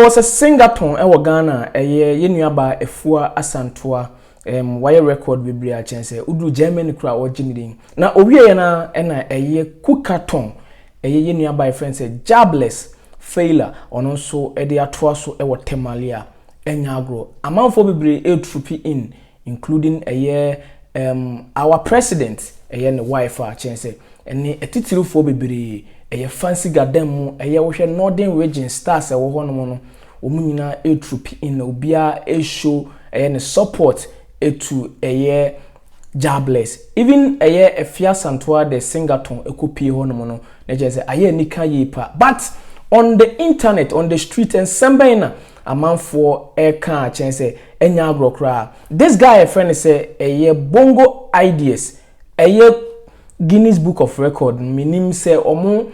was a singaton ewo Ghana ye nuaba efua asantoa wire record bebre a chense udu Germany kra wo gimidin na owie na eye Cookathon ye nuaba e friend say jobless Faila ono so e de atoa so ewo Temalia enya agro amanfo bebre e trupi in including our president ne wife a chense ene etitirufo bebre fancy garden mu wo hwe northern region stars wo ho no no omunyina e trupi in obia e show ne support to jobless even efia santoa the singaton ekopie ho no no na je say nika yipa but on the internet on the street and sembena amanfo ka chense enya agrokra this guy a friend say bongo ideas Guinness Book of Record minim say omo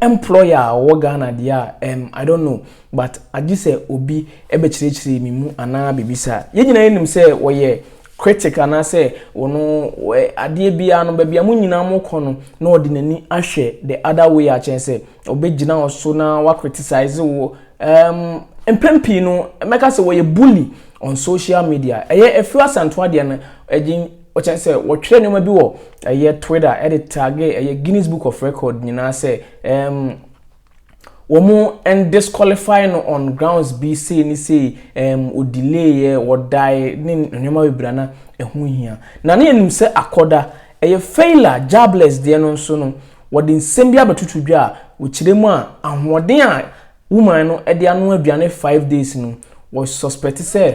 employer wo Ghana dia I don't know but I just say obi ebe chirechire mi mu ana bibisa ye nyina enim say woye critic ana say wono ade bia no ba bia mu nyina mo kono na ordinary ahwe the other way a chen say obegina oso na wa criticize wo empempi no meka say woye bully on social media efua santoa de na agin o chen say wo twere nyoma bi wo Twitter edit tag Guinness Book of Record nyina say womo and disqualify no on grounds be say ni say o delay or die ni nyoma bibra na ehu hia na na enim say akoda Faila jobless de no so no wodi nsem bia batutudwa a wo kiremu a ahoden a woman no e de anu aduane 5 days no was suspect say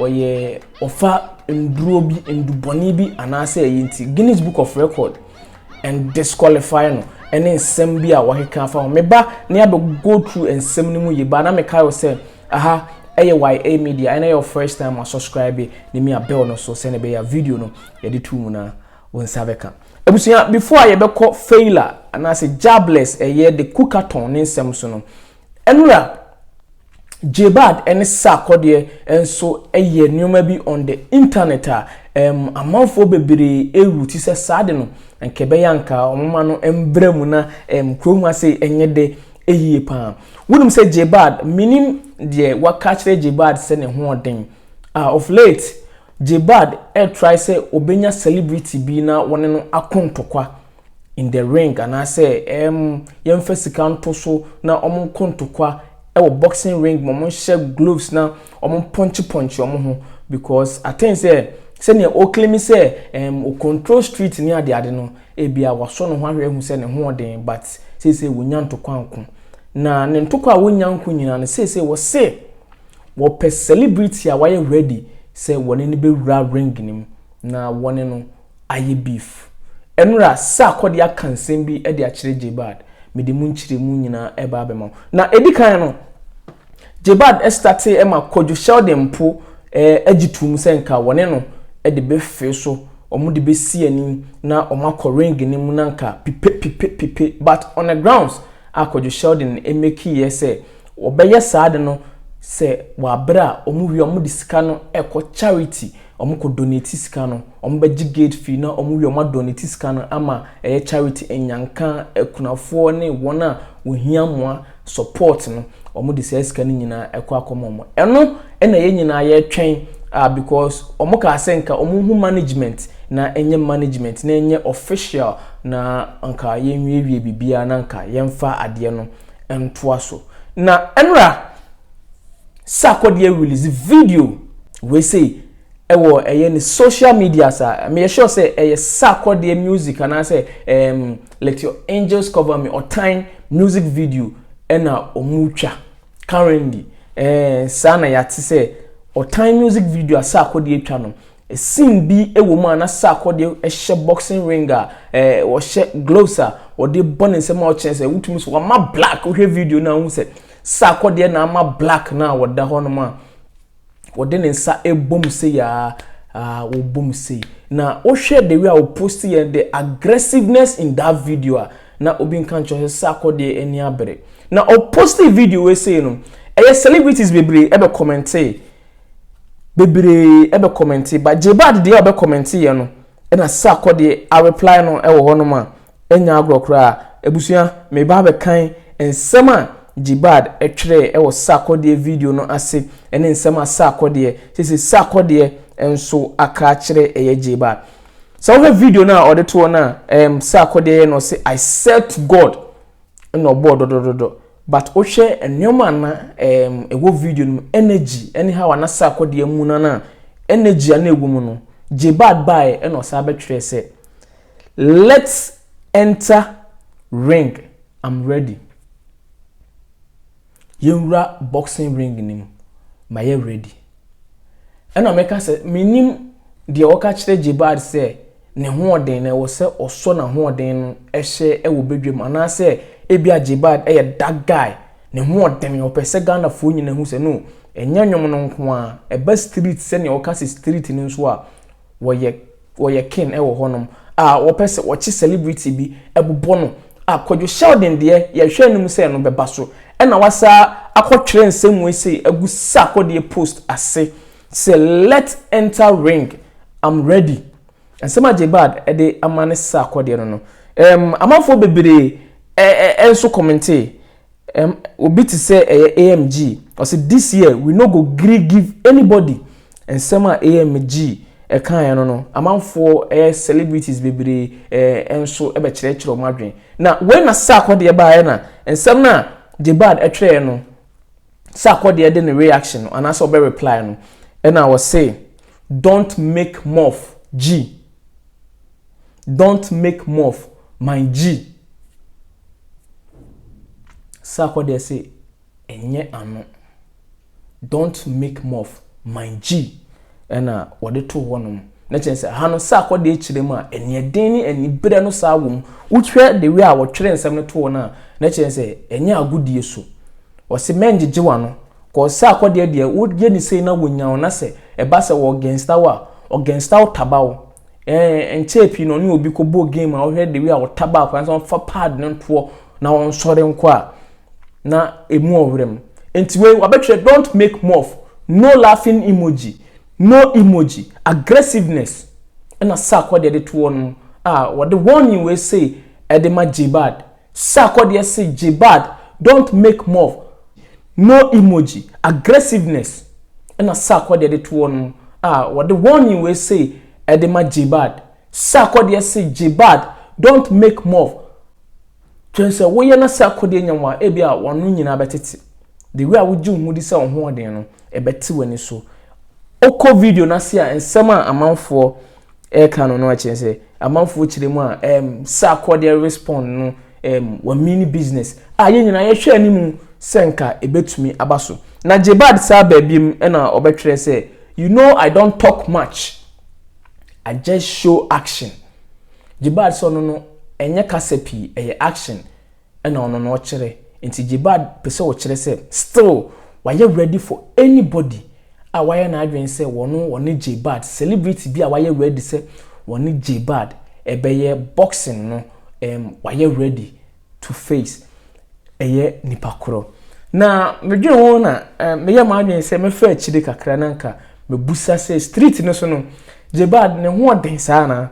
oye ofa nduro bi nduboni bi anase yinti Guinness Book of Record and disqualify no ene nsem bi a waheka fa me ba na ya go through nsem ni mu ye ba na me kai say aha YA media and your first time I subscribe ni me a bell no so send be ya video no ye de tu mu na won sabeka ebusia before I be call Faila anase jobless the Cookathon ni nsem so no enura Jaybahd and Sarkodie enso nyoma bi on the internet amanfo bebre ewuti se sade no nkebe yanka omoma no embremu na krom ase enye de eyie pa wonum se Jaybahd minim de wakachre Jaybahd se ne ho oden of late Jaybahd try say obenya celebrity bi na wone no akontokwa in the ring and I say yemfa sika nto so na omonkontokwa boxing ring momon share gloves na punch ho because I say ne o claim say o control street ni ade no bia waso no ho ahwe hu say ne ho oden but say wonya ntokwa anko na ne ntokwa wonya anko nyina ne say wo say wo pe celebrity a why ready say wone ne be wura ring nim na wone no aye beef enura Sarkodie akansem bi de akire Jaybahd mede mu nchire mu nyina eba abema na edikan no Jaybahd starte ma kojo shelde mpo agitum senka wone no de be fe so omo de be si ani na omakọ ring ni mu nanka pipe but on the grounds akojo shelde make ye say obeye saade no say wa bra omo wi omo de sika no ekọ charity omo ko donate sika no omo be gate fee na omo wi omo donate sika no ama charity enyanka ekunafo ne wona ohia moa support no omo de sika ni nyina ekọ akomomo eno na ye nyina ye twen because omo ka senka omo hu management na enye management na enye official na anka ye nwie bibia na anka yemfa ade no entoa so na enra Sarkodie release video we say ewo ni social media sa me sure say Sarkodie music and I say let your angels cover me or time music video na omutwa currently sana ya ti say or time music video Sarkodie twa no scene bi ewo ma na Sarkodie she boxing ringer o she gloves or dey born nsem o chance wutumi so ma black we video na hu say Sarkodie na ma black na woda ho no ma wode ne nsa ebom se ya wo bom se na o share the way I post the aggressiveness in that video na obi nkan cho Sarkodie eni abere na o post the video we say no celebrities bebre ebe comment but Jaybahd dey ebe comment ye no na Sarkodie a reply no e wo ho no ma enya agrokra ebusuya me ba be kan ensema Jaybahd etwere e wo Sarkodie video no ase ene nsem a Sarkodie sisi Sarkodie enso aka kire eye Jaybahd so we video na ode to na Sarkodie no say I said to God no board but o hwe enwoma na ewo video no energy anyhow ana Sarkodie mu na energy ana egu mu no Jaybahd by eno sa betwere say let's enter ring, I'm ready. Yura boxing ring nim, my ready. And I make us say, minim the catch the Jaybahd say, ne hoden, I was say, or son of hoden, eshe, e will be and I say, Ebia Jaybahd, that guy, ne hoden, your persegana phone in who say no, and yan a best street send your cast street in Swa, where ye kin ever honum, or person watch celebrity be ebu bono. Kojo shouting there ye hwe nim say no beba so e na wasa akotwere nsem we say agu Sarkodie post ase say let enter ring, I'm ready. And some Jaybahd e de amane Sarkodie no amanfo bebere enso commentate obi ti say AMG or say this year we no go gree give anybody and some AMG e kan no amanfo celebrities bebere enso e be kire o madwen na when na Sarkodie ba na ensem na Jaybahd etwe no Sarkodie de reaction and as obe reply no and I was say don't make moff G, don't make moff my G. Sarkodie say enye ano don't make moff my G. Ena wode to wonom na chense ha no Sarkodie chirem a ene den ni ani bere no sa wom utwe the way a wo twere nsem no to na chense enye agudie so o se menjeje wa no ko Sarkodie de wo ye ni sei na wonya na se e ba se wo gangster wa tabawo enchepi no ni obi ko bo game a wo hwe the way a wo taba kwa so fa pad no to na won sore nko a na emu owrem enti we abetwe don't make moff, no laughing emoji, no emoji, aggressiveness. And a Sarkodie de to one what the one you will say edema Jaybahd. Sarkodie say Jaybahd don't make moff, no emoji, aggressiveness. And a Sarkodie de to one what the one you will say edema Jaybahd. Sarkodie say Jaybahd don't make moff. Just we na Sarkodie nyanwa ebia wanu nyina betete. The way I would do mudi say on ho den no e beti wani so. Oko video na sia ensema amanfo e kan no a chense amanfo chiremu a Sarkodie respond no wa mini business ye nyina ye hwe animu senka ebetumi abaso na Jaybahd sa babim e na obetwere say you know I don't talk much, I just show action. Jaybahd so no enye kasepi action e na ono no kire nti Jaybahd pese wo kire say still why you ready for anybody why na adwen say woni Jaybahd celebrity bi why you ready say woni Jaybahd ebeye boxing no why you ready to face eye nipakoro na medwen ho na meye ma adwen say me fa chide kakra nanka me busa say street no so no Jaybahd ne ho den sa na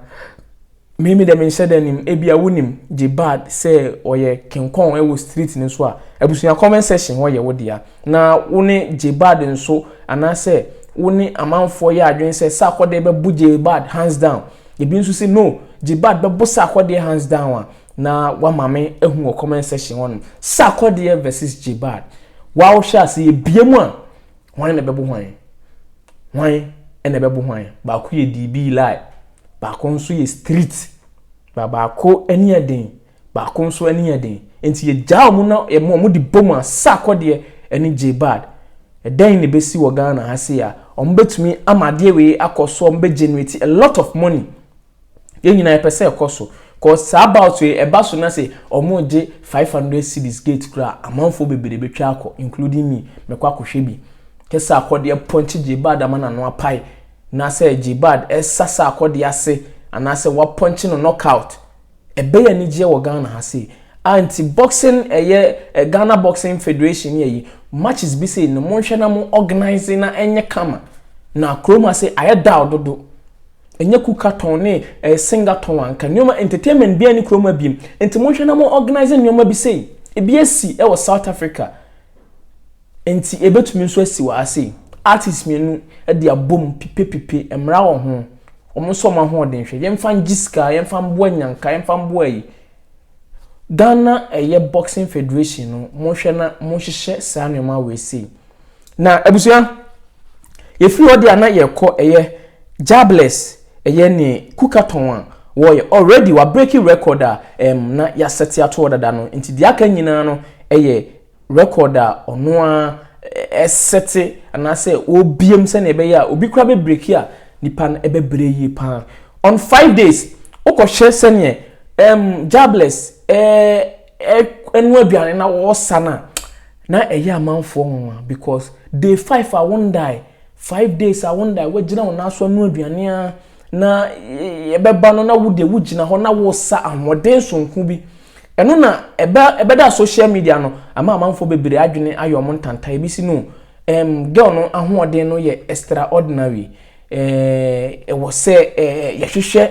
mimi de menshede nim ebia wonim Jaybahd say oye kinkon ewo street ne so a ebusuya comment section wo ye wodia na woni Jaybahd nso ana say woni amanfo ye adwen say Sarkodie be bu Jaybahd hands down ebi nso say no Jaybahd be bu Sarkodie hands down na wa mame ehu wo comment section won Sarkodie versus Jaybahd wa wo sha say ebiemu a wan na be bu hwan ene be bu hwan ba ku ye DB lie ba ko nso ye street ba ko eni eden ba ko nso eni eden enti ye jaw mu na e mo di bom a Sarkodie eni Jaybahd eden ne besi wo Ghana ha se ya ombetumi amade we akoso ombe generate a lot of money ye nyina e pese ekoso cause about we e baso na say omo je 500 cedis gate kra amanfo bebere betwa akọ including me mekwa akohwe bi ke Sarkodie ponchi Jaybahd amana no apai na say Jaybahd esasa Sarkodie ase ana say wa punch no knockout ebe ya ni je wo Ghana ha say anti boxing Ghana Boxing Federation ye matches bi say no monhwe na mo organizing na enye kama na kroma say ayeda ododo enye Cookathon ne singathon anka nyoma entertainment bi ani kroma bi enti monhwe na mo organizing nyoma bi say ebi esi e wo South Africa enti ebetumi nso asi wa ase artist mienu e de abom pipe emra wo ho omo so ma ho den hwe yemfa ngiska yemfa mbo anyanka yemfa mbo ayi Ghana eye boxing federation no mo hwe na mo hyehyɛ saa nneɛma we sei na abusua ye free odi ana ye kɔ eye Jabless eye ne Cookathon a wo already wa breaking record na ya set ya to dada no nti dia aka nyina no eye record ono a set ana say obiem se na ebe ya obi kura be break ya nipa na ebe breyi pa on 5 days okɔhye se ne Jabless enu aduane na wo sana na eye amanfo nwa because day 5 I won't die 5 days I won't die we gina wona so enu aduane na ebeba no na wude wugina ho na wo sa ahoden sonku bi eno na ebeda social media no ama amanfo bebere adwene ayom ntanta ebisi no girl no ahoden no ye extraordinary wo se yehwehwe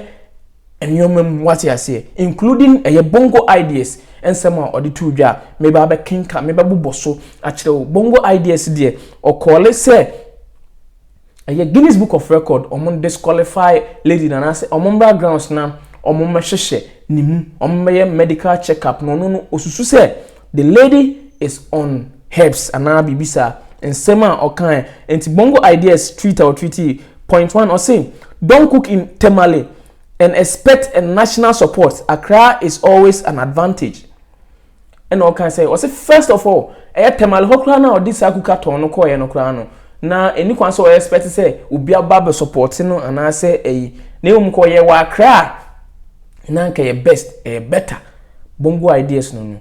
enyomam what you say including bongo ideas ensema oditu dwa meba be kinka meba buboso akire bongo ideas de o call say Guinness Book of Record omon disqualify lady na say omon backgrounds na omon mehhehye nimu omon medical checkup no osusu say the lady is on herbs ana bibisa ensema okan enti bongo ideas tweet or tweety point 1 or say don't cook in Temale and expect a national support. Accra is always an advantage. And all can say, was first of all, Temale hokra na or this Cookathon no koye no kra no. Na eni kwan so expect say obi aba support no and I say na koye wa Accra na nka ye best better bongo ideas no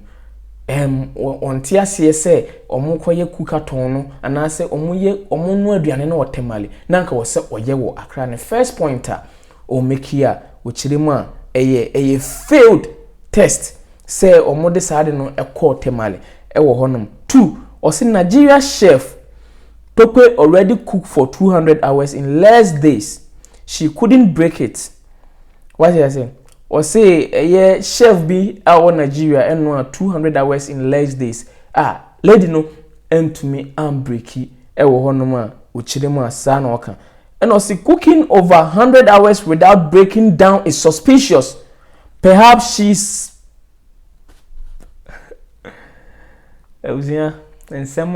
on tia say omo koye Cookathon no and I say omo no aduane na o Temale na nka wo se oye wo Accra ne first pointer o mekia ochirima eye failed test say omode saade no ekọ Temale ewo honum 2 osi Nigeria chef Tope already cooked for 200 hours in less days she couldn't break it what did I say osi eye chef bi awo Nigeria eno 200 hours in less days lady no entumi breaki ewo honum a ochirima sa na oka and also cooking over 100 hours without breaking down is suspicious. Perhaps she's and some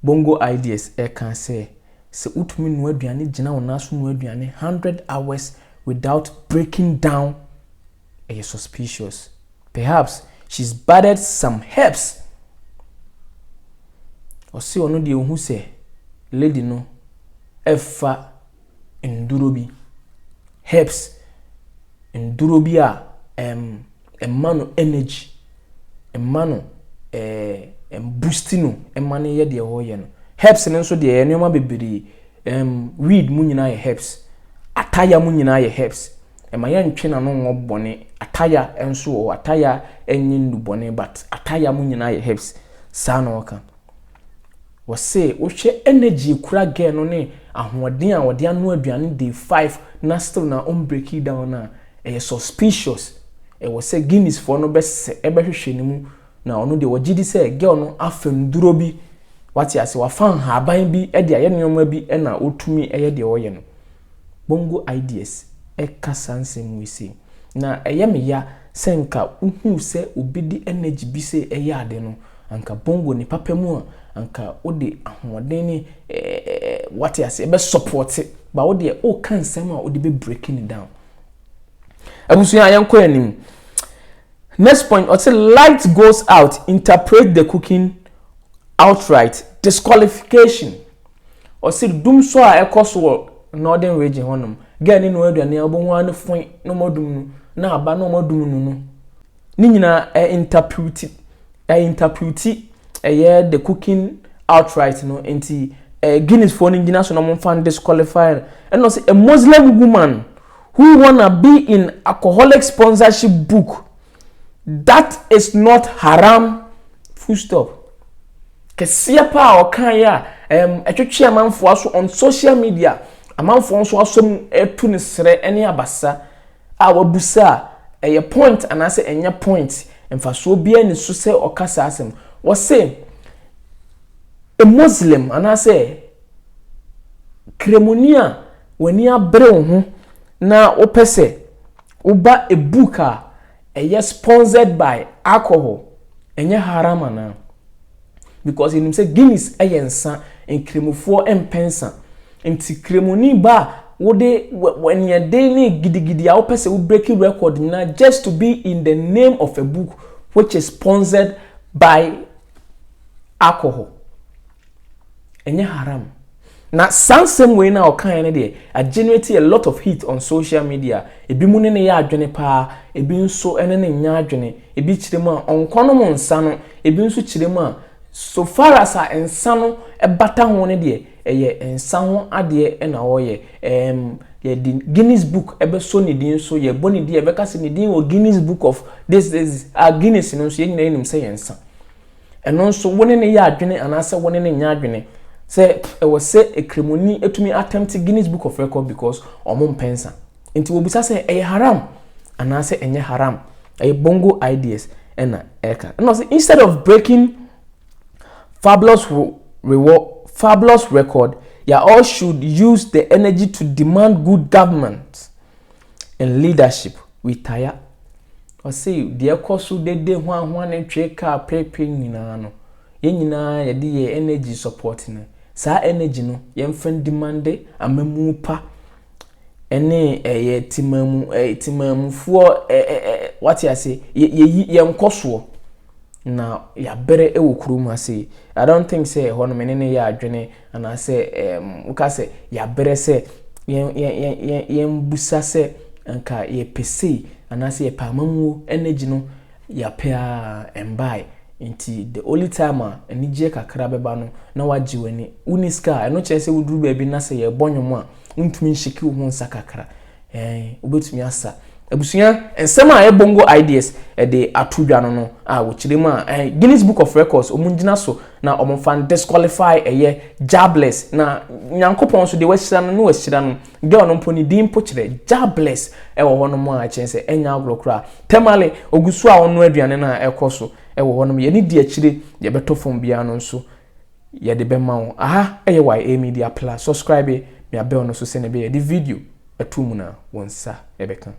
bongo ideas can say utumi no aduane gina wona so no aduane 100 hours without breaking down is suspicious. Perhaps she's added some herbs. Or see ono de ohu say lady no efa endurobi herbs endurobi emano energy emano boostino emane ye de ho ye no herbs ne nso de enoma bebiri weed mu nyina ye herbs ataya mu nyina ye herbs emaya ntwe na no ngobone ataya enso ataya enyi ndubone but ataya mu nyina ye herbs sa na waka wose wohwe energy kura ge no ne ahoden a wode anu aduane day 5 na still na on break it down na suspicious wose Guinness for no bese ebehwehwe ni mu na ono de wogidi se girl no afam duro bi wati ase wafan haban bi de aye nyoma bi na otumi de oye no bongo ideas kasansem wisi na me ya senka uhu se obidi energy bi se ade no anka bongo ni papemu a anka odi ahoden ni what you say be support it but odi o kan sem a odi be breaking it down abusuya yanko anim next point or say light goes out interpret the cooking outright disqualification or say dum so a ekoso northern region honum gani no aduane abonwa ne fon no modum na aba no modum no ni nyina interpret the cooking outright no enti Guinness for ngina so no mo fan disqualified and also a Muslim woman who wanna be in alcoholic sponsorship book that is not haram full stop kesia pa o kan ya etwetwe amanfo aso on social media amanfo nso aso etu ne sere ene abasa a wabusa a point and I say enya point emfa so bia ni so say okasa asem wo say a Muslim and I say kremonia wani abre wo ho na opese uba a book a sponsored by alcohol enya haram na because him say Guinness ayensa en kremofo empensa enti kremoni ba wode when your daily gidigidi a opese we break record na just to be in the name of a book which is sponsored by alcohol enya haram na same way na okan ne I generate a lot of heat on social media ebi mu ne ya adwene pa ebi nso ene ne nya adwene ebi kiremu a onkono mo nsa no ebi nso kiremu a so far as a ensa no ebata ho ne eye ensa ho ade e na wo ye ye the Guinness book ebe so ne din so ye boni die ebe ka se ne din o Guinness book of this Guinness no so ye nyina nim se yensa eno nso woni ne ya adwene anase woni ne nya adwene say e was say a kremoni etumi attempt Guinness book of record because omon pensa nti obisa say e haram anase enye haram e bongo ideas na eka no say instead of breaking fabulous record you all should use the energy to demand good government and leadership we tire or say the course de ho ne twe ka pepe nyina no ye nyina ye de ye energy support ne sa energy no ye mfen demand amamu pa ene ye timamu fo what you say ye nkoso na ya bere ewo kurum ase I don't think say hono menene ya adwene and I say uka say ya bere say ye mbusa say anka ye pese and I say pamamu energy no ya pea embai nti the only time enije kakra beba no na waji wani uniska no che say wuduru ba bi na say ye bonwom a ntumi nshiki wo nsa kakra obetumi asa abusuya ensema e bongo ideas e de atudwa no wo kirema Guinness Book of Records omungina so na omfan disqualify eye jobless na nyankopon so de washira no washira no girl no mponi din po kire jobless e wo hono mo a chense enya agrokra temale ogusu a wono aduane na ekoso e wo hono ye ni di akire ye beto fom bia no so ye de bema wo aha eye YA Media Plus subscribe me abel no so se ne be the video atumuna wonsa ebeka